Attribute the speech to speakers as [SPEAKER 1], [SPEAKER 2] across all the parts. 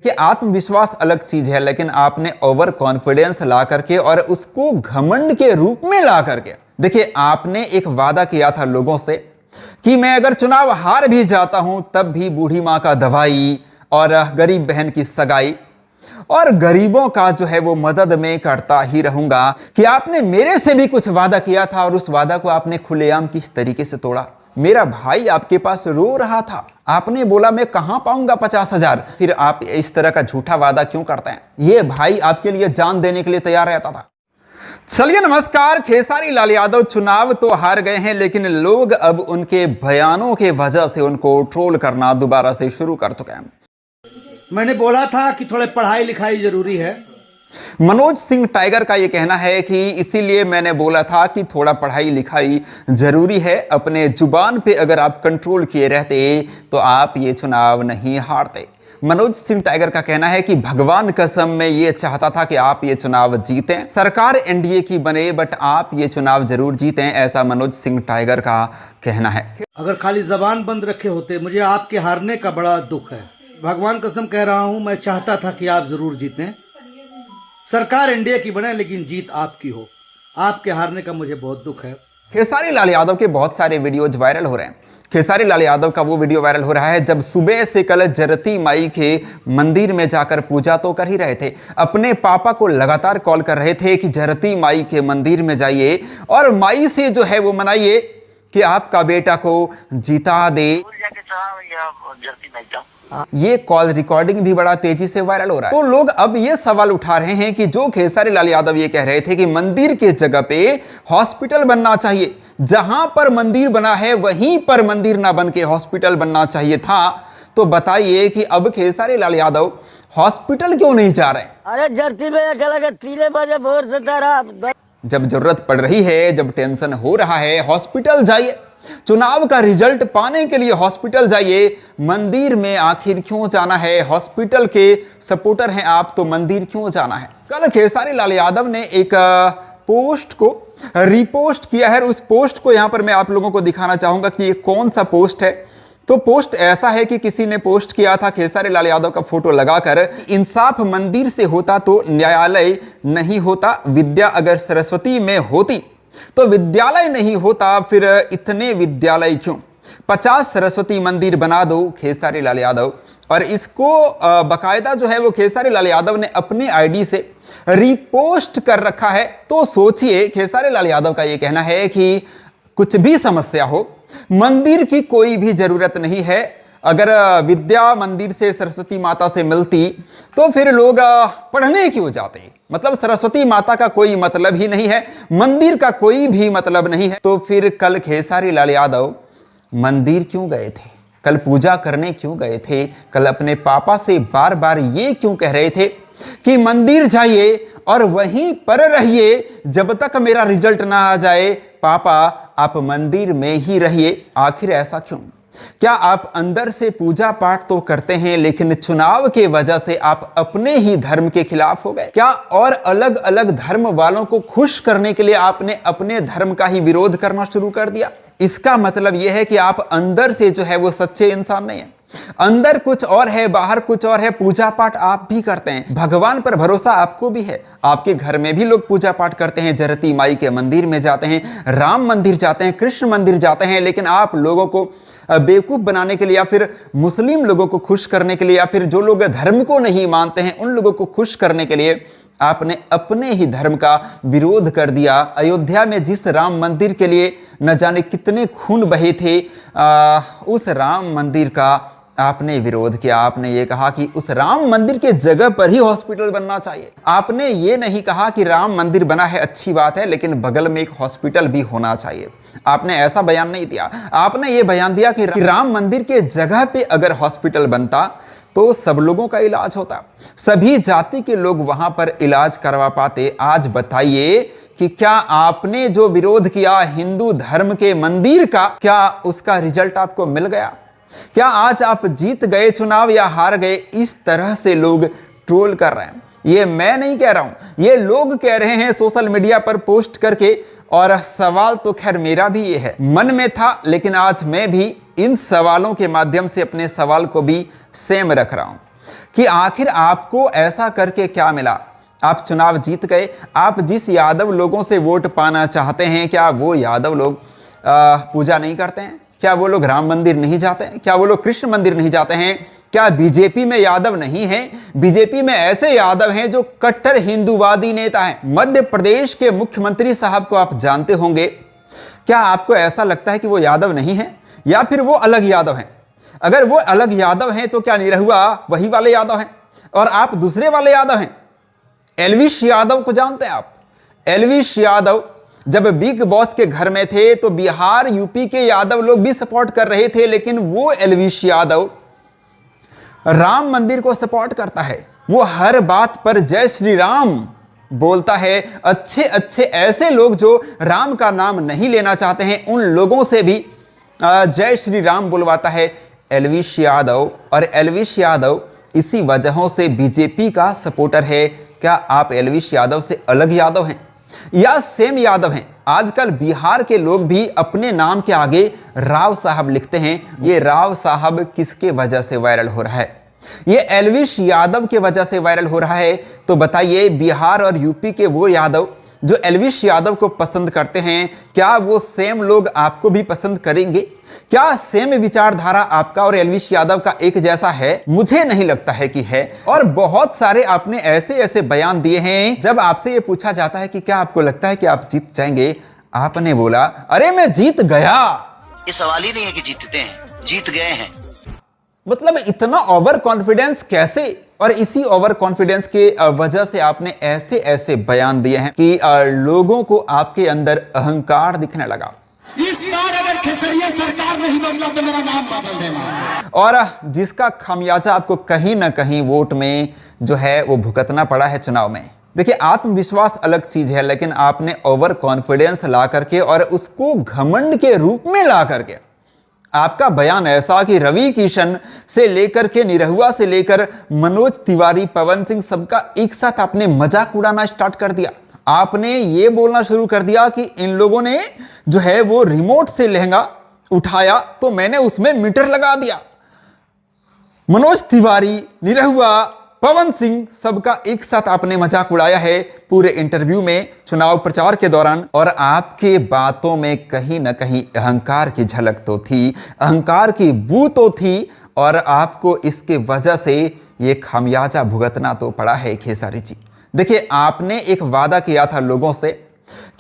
[SPEAKER 1] कि आत्मविश्वास अलग चीज है, लेकिन आपने ओवर कॉन्फिडेंस ला करके और उसको घमंड के रूप में ला करके, देखिए आपने एक वादा किया था लोगों से कि मैं अगर चुनाव हार भी जाता हूं तब भी बूढ़ी मां का दवाई और गरीब बहन की सगाई और गरीबों का जो है वो मदद में करता ही रहूंगा। कि आपने मेरे से भी कुछ वादा किया था और उस वादा को आपने खुलेआम किस तरीके से तोड़ा। मेरा भाई आपके पास रो रहा था, आपने बोला मैं कहां पाऊंगा 50,000। फिर आप इस तरह का झूठा वादा क्यों करते हैं? ये भाई आपके लिए जान देने के लिए तैयार रहता था। चलिए नमस्कार। खेसारी लाल यादव चुनाव तो हार गए हैं, लेकिन लोग अब उनके बयानों के वजह से उनको ट्रोल करना दोबारा से शुरू कर चुके हैं।
[SPEAKER 2] मैंने बोला था कि थोड़े पढ़ाई लिखाई जरूरी है।
[SPEAKER 1] मनोज सिंह टाइगर का यह कहना है कि इसीलिए मैंने बोला था कि थोड़ा पढ़ाई लिखाई जरूरी है। अपने जुबान पे अगर आप कंट्रोल किए रहते तो आप ये चुनाव नहीं हारते। मनोज सिंह टाइगर का कहना है कि भगवान कसम मैं ये चाहता था कि आप ये चुनाव जीतें, सरकार एनडीए की बने, बट आप ये चुनाव जरूर जीतें, ऐसा मनोज सिंह टाइगर का कहना है।
[SPEAKER 2] अगर खाली जबान बंद रखे होते, मुझे आपके हारने का बड़ा दुख है। भगवान कसम कह रहा हूं, मैं चाहता था कि आप जरूर जीतें, सरकार एनडीए की बने, लेकिन जीत आपकी हो। आपके हारने का मुझे बहुत दुख है।
[SPEAKER 1] खेसारी लाल यादव के बहुत सारे वीडियोज वायरल हो रहे हैं। खेसारी लाल यादव का वो वीडियो वायरल हो रहा है जब सुबह से कल जरती माई के मंदिर में जाकर पूजा तो कर ही रहे थे, अपने पापा को लगातार कॉल कर रहे थे कि जरती माई के मंदिर में जाइए और माई से जो है वो मनाइए कि आपका बेटा को जिता दे। ये कॉल रिकॉर्डिंग भी बड़ा तेजी से वायरल हो रहा है। तो लोग अब ये सवाल उठा रहे हैं कि जो खेसारी लाल यादव ये कह रहे थे कि मंदिर के जगह पे हॉस्पिटल बनना चाहिए, जहां पर मंदिर बना है वहीं पर मंदिर ना बन के हॉस्पिटल बनना चाहिए था, तो बताइए कि अब खेसारी लाल यादव हॉस्पिटल क्यों नहीं जा रहे?
[SPEAKER 3] अरे जर्सी में 3 बजे भोर से
[SPEAKER 1] जब जरूरत पड़ रही है, जब टेंशन हो रहा है, हॉस्पिटल जाइए। चुनाव का रिजल्ट पाने के लिए हॉस्पिटल जाइए। मंदिर में आखिर क्यों जाना है? हॉस्पिटल के सपोर्टर हैं आप, तो मंदिर क्यों जाना है? कल खेसारी लाल यादव ने एक पोस्ट को रिपोस्ट किया है। उस पोस्ट को यहां पर मैं आप लोगों को दिखाना चाहूंगा कि ये कौन सा पोस्ट है। तो पोस्ट ऐसा है कि किसी ने पोस्ट किया था खेसारी लाल यादव का फोटो लगाकर, इंसाफ मंदिर से होता तो न्यायालय नहीं होता, विद्या अगर सरस्वती में होती तो विद्यालय नहीं होता, फिर इतने विद्यालय क्यों? 50 सरस्वती मंदिर बना दो खेसारी लाल यादव। और इसको बकायदा जो है वो खेसारी लाल यादव ने अपने आईडी से रिपोस्ट कर रखा है। तो सोचिए, खेसारी लाल यादव का ये कहना है कि कुछ भी समस्या हो, मंदिर की कोई भी जरूरत नहीं है। अगर विद्या मंदिर से सरस्वती माता से मिलती तो फिर लोग पढ़ने क्यों जाते? मतलब सरस्वती माता का कोई मतलब ही नहीं है, मंदिर का कोई भी मतलब नहीं है। तो फिर कल खेसारी लाल यादव मंदिर क्यों गए थे? कल पूजा करने क्यों गए थे? कल अपने पापा से बार बार ये क्यों कह रहे थे कि मंदिर जाइए और वहीं पर रहिए जब तक मेरा रिजल्ट ना आ जाए? पापा आप मंदिर में ही रहिए। आखिर ऐसा क्यों? क्या आप अंदर से पूजा पाठ तो करते हैं, लेकिन चुनाव के वजह से आप अपने ही धर्म के खिलाफ हो गए? क्या और अलग अलग धर्म वालों को खुश करने के लिए आपने अपने धर्म का ही विरोध करना शुरू कर दिया? इसका मतलब यह है कि आप अंदर से जो है वो सच्चे इंसान नहीं है। अंदर कुछ और है, बाहर कुछ और है। पूजा पाठ आप भी करते हैं, भगवान पर भरोसा आपको भी है। आपके घर में भी लोग पूजा पाठ करते हैं, जरती माई के मंदिर में जाते हैं, राम मंदिर जाते हैं, कृष्ण मंदिर जाते हैं, लेकिन आप लोगों को बेवकूफ बनाने के लिए या फिर मुस्लिम लोगों को खुश करने के लिए या फिर जो लोग धर्म को नहीं मानते हैं उन लोगों को खुश करने के लिए आपने अपने ही धर्म का विरोध कर दिया। अयोध्या में जिस राम मंदिर के लिए न जाने कितने खून बहे थे, उस राम मंदिर का आपने विरोध किया। आपने ये कहा कि उस राम मंदिर के जगह पर ही हॉस्पिटल बनना चाहिए। आपने ये नहीं कहा कि राम मंदिर बना है अच्छी बात है, लेकिन बगल में एक हॉस्पिटल भी होना चाहिए। आपने ऐसा बयान नहीं दिया। आपने ये बयान दिया कि राम मंदिर के जगह पे अगर हॉस्पिटल बनता तो सब लोगों का इलाज होता, सभी जाति के लोग वहां पर इलाज करवा पाते। आज बताइए कि क्या आपने जो विरोध किया हिंदू धर्म के मंदिर का, क्या उसका रिजल्ट आपको मिल गया? क्या आज आप जीत गए चुनाव या हार गए? इस तरह से लोग ट्रोल कर रहे हैं। ये मैं नहीं कह रहा हूं, ये लोग कह रहे हैं सोशल मीडिया पर पोस्ट करके। और सवाल तो खैर मेरा भी ये है, मन में था, लेकिन आज मैं भी इन सवालों के माध्यम से अपने सवाल को भी सेम रख रहा हूं। कि आखिर आपको ऐसा करके क्या मिला। आप चुनाव जीत गए, आप जिस यादव लोगों से वोट पाना चाहते हैं, क्या वो यादव लोग पूजा नहीं करते हैं? क्या वो लोग राम मंदिर नहीं जाते हैं? क्या वो लोग कृष्ण मंदिर नहीं जाते हैं? क्या बीजेपी में यादव नहीं है? बीजेपी में ऐसे यादव हैं जो कट्टर हिंदूवादी नेता हैं। मध्य प्रदेश के मुख्यमंत्री साहब को आप जानते होंगे। क्या आपको ऐसा लगता है कि वो यादव नहीं है या फिर वो अलग यादव हैं? अगर वो अलग यादव हैं तो क्या निरहुआ वही वाले यादव हैं और आप दूसरे वाले यादव हैं? एलविश यादव को जानते हैं आप? एलविश यादव जब बिग बॉस के घर में थे तो बिहार यूपी के यादव लोग भी सपोर्ट कर रहे थे, लेकिन वो एलविश यादव राम मंदिर को सपोर्ट करता है। वो हर बात पर जय श्री राम बोलता है। अच्छे अच्छे ऐसे लोग जो राम का नाम नहीं लेना चाहते हैं उन लोगों से भी जय श्री राम बुलवाता है एलविश यादव। और एलविश यादव इसी वजहों से बीजेपी का सपोर्टर है। क्या आप एलविश यादव से अलग यादव हैं या सेम यादव हैं? आजकल बिहार के लोग भी अपने नाम के आगे राव साहब लिखते हैं। ये राव साहब किसके वजह से वायरल हो रहा है? ये एलविश यादव के वजह से वायरल हो रहा है। तो बताइए, बिहार और यूपी के वो यादव जो एलविश यादव को पसंद करते हैं, क्या वो सेम लोग आपको भी पसंद करेंगे? क्या सेम विचारधारा आपका और एलविश यादव का एक जैसा है? मुझे नहीं लगता है कि है। और बहुत सारे आपने ऐसे ऐसे बयान दिए हैं। जब आपसे ये पूछा जाता है कि क्या आपको लगता है कि आप जीत जाएंगे, आपने बोला अरे मैं जीत गया।
[SPEAKER 4] ये सवाल ही नहीं है कि जीतते हैं, जीत गए हैं।
[SPEAKER 1] मतलब इतना ओवर कॉन्फिडेंस कैसे? और इसी ओवर कॉन्फिडेंस के वजह से आपने ऐसे ऐसे बयान दिए हैं कि लोगों को आपके अंदर अहंकार दिखने लगा।
[SPEAKER 5] इस बार अगर खेसरिया सरकार नहीं बदला तो मेरा नाम बदल देना।
[SPEAKER 1] और जिसका खामियाजा आपको कहीं ना कहीं वोट में जो है वो भुगतना पड़ा है चुनाव में। देखिए, आत्मविश्वास अलग चीज है, लेकिन आपने ओवर कॉन्फिडेंस ला करके और उसको घमंड के रूप में ला करके आपका बयान ऐसा कि रवि किशन से लेकर के निरहुआ से लेकर मनोज तिवारी, पवन सिंह, सबका एक साथ आपने मजाक उड़ाना स्टार्ट कर दिया। आपने ये बोलना शुरू कर दिया कि इन लोगों ने जो है वो रिमोट से लहंगा उठाया तो मैंने उसमें मीटर लगा दिया। मनोज तिवारी, निरहुआ, पवन सिंह, सबका एक साथ आपने मजाक उड़ाया है पूरे इंटरव्यू में, चुनाव प्रचार के दौरान। और आपके बातों में कहीं ना कहीं अहंकार की झलक तो थी, अहंकार की बू तो थी। और आपको इसके वजह से ये खामियाजा भुगतना तो पड़ा है खेसारी जी। देखिए, आपने एक वादा किया था लोगों से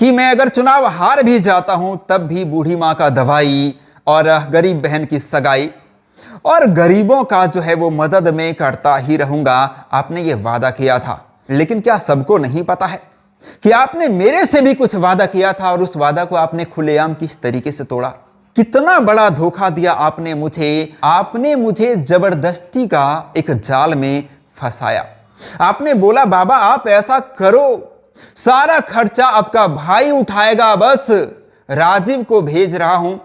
[SPEAKER 1] कि मैं अगर चुनाव हार भी जाता हूं तब भी बूढ़ी मां का दवाई और गरीब बहन की सगाई और गरीबों का जो है वो मदद में करता ही रहूंगा। आपने ये वादा किया था, लेकिन क्या सबको नहीं पता है कि आपने मेरे से भी कुछ वादा किया था और उस वादा को आपने खुलेआम किस तरीके से तोड़ा? कितना बड़ा धोखा दिया आपने मुझे। आपने मुझे जबरदस्ती का एक जाल में फंसाया। आपने बोला बाबा आप ऐसा करो, सारा खर्चा आपका भाई उठाएगा, बस राजीव को भेज रहा हूं,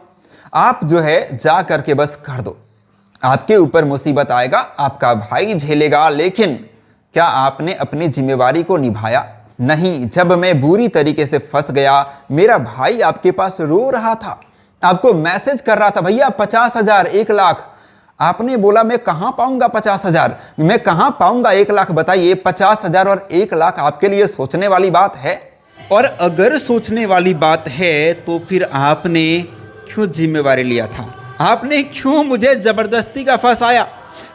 [SPEAKER 1] आप जो है जा करके बस कर दो, आपके ऊपर मुसीबत आएगा, आपका भाई झेलेगा। लेकिन क्या आपने अपनी जिम्मेवारी को निभाया? नहीं। जब मैं बुरी तरीके से फंस गया, मेरा भाई आपके पास रो रहा था, आपको मैसेज कर रहा था भैया 50,000, 1 लाख। आपने बोला मैं कहां पाऊंगा 50,000, मैं कहां पाऊंगा 1 लाख? बताइए, 50,000 और 1 लाख आपके लिए सोचने वाली बात है? और अगर सोचने वाली बात है तो फिर आपने क्यों जिम्मेवारी लिया था? आपने क्यों मुझे जबरदस्ती का फंसाया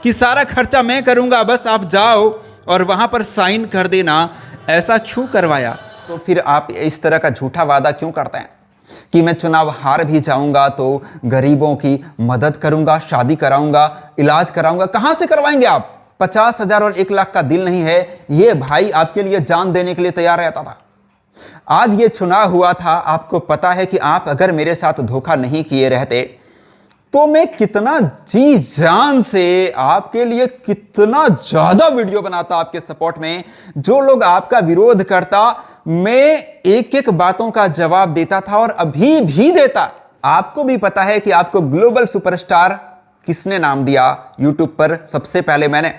[SPEAKER 1] कि सारा खर्चा मैं करूंगा, बस आप जाओ और वहां पर साइन कर देना? ऐसा क्यों करवाया? तो फिर आप इस तरह का झूठा वादा क्यों करते हैं कि मैं चुनाव हार भी जाऊंगा तो गरीबों की मदद करूंगा, शादी कराऊंगा, इलाज कराऊंगा? कहां से करवाएंगे आप? 50,000 और 1 लाख का दिल नहीं है। ये भाई आपके लिए जान देने के लिए तैयार रहता था। आज ये चुनाव हुआ था, आपको पता है कि आप अगर मेरे साथ धोखा नहीं किए रहते तो मैं कितना जी जान से आपके लिए कितना ज्यादा वीडियो बनाता आपके सपोर्ट में। जो लोग आपका विरोध करता, मैं एक एक बातों का जवाब देता था और अभी भी देता। आपको भी पता है कि आपको ग्लोबल सुपरस्टार किसने नाम दिया यूट्यूब पर? सबसे पहले मैंने।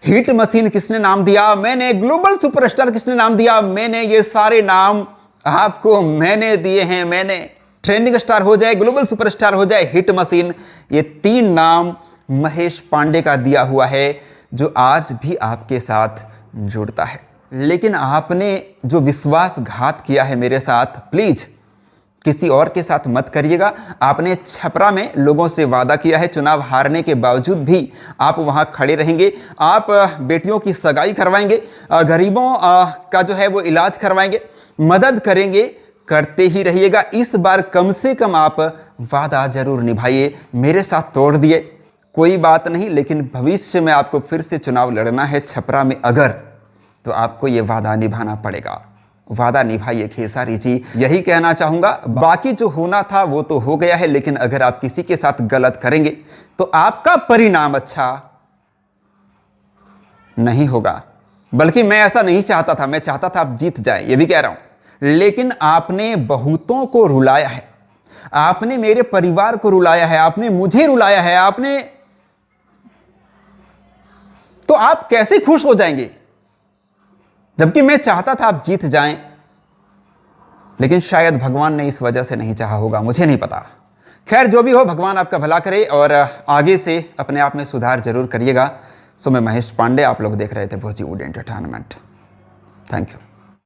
[SPEAKER 1] हिट मशीन किसने नाम दिया? मैंने। ग्लोबल सुपरस्टार किसने नाम दिया? मैंने। ये सारे नाम आपको मैंने दिए हैं। मैंने। ट्रेंडिंग स्टार हो जाए, ग्लोबल सुपरस्टार हो जाए, हिट मशीन, ये 3 नाम महेश पांडे का दिया हुआ है। जो आज भी आपके साथ जुड़ता है। लेकिन आपने जो विश्वासघात किया है मेरे साथ, प्लीज किसी और के साथ मत करिएगा। आपने छपरा में लोगों से वादा किया है, चुनाव हारने के बावजूद भी आप वहां खड़े रहेंगे, आप बेटियों की सगाई करवाएंगे, गरीबों का जो है वो इलाज करवाएंगे, मदद करेंगे, करते ही रहिएगा। इस बार कम से कम आप वादा जरूर निभाइए। मेरे साथ तोड़ दिए कोई बात नहीं, लेकिन भविष्य में आपको फिर से चुनाव लड़ना है छपरा में अगर, तो आपको ये वादा निभाना पड़ेगा। वादा निभाइए खेसारी जी, यही कहना चाहूंगा। बाकी जो होना था वो तो हो गया है, लेकिन अगर आप किसी के साथ गलत करेंगे तो आपका परिणाम अच्छा नहीं होगा। बल्कि मैं ऐसा नहीं चाहता था, मैं चाहता था आप जीत जाए, ये भी कह रहा हूं। लेकिन आपने बहुतों को रुलाया है, आपने मेरे परिवार को रुलाया है, आपने मुझे रुलाया है, आपने, तो आप कैसे खुश हो जाएंगे? जबकि मैं चाहता था आप जीत जाएं, लेकिन शायद भगवान ने इस वजह से नहीं चाहा होगा, मुझे नहीं पता। खैर जो भी हो, भगवान आपका भला करे और आगे से अपने आप में सुधार जरूर करिएगा। सो मैं महेश पांडे, आप लोग देख रहे थे बॉलीवुड एंटरटेनमेंट। Thank you.